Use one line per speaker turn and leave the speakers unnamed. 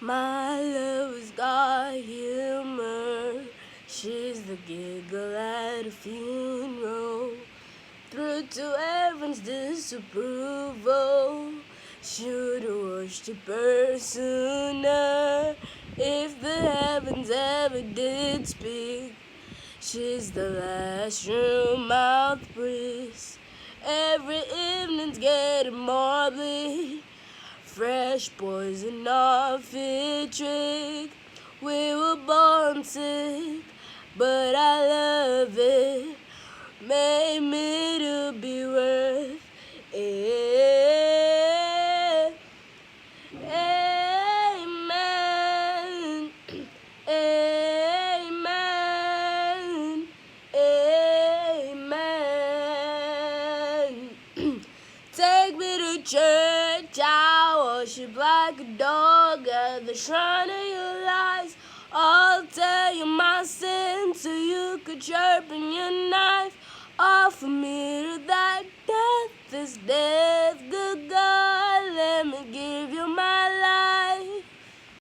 My love's got humor. She's the giggle at a funeral. Through to heaven's disapproval. Should've worshipped her sooner. If the heavens ever did speak, she's the last true mouthpiece. Every evening's getting more bleak. Fresh poison off a trick. We were born sick, but I love it. Made me to be worth it. Amen. Amen. Amen. Take me to church, I worship like a dog at the shrine of your lies. I'll tell you my sins so you could sharpen your knife. Offer me to that death is dead.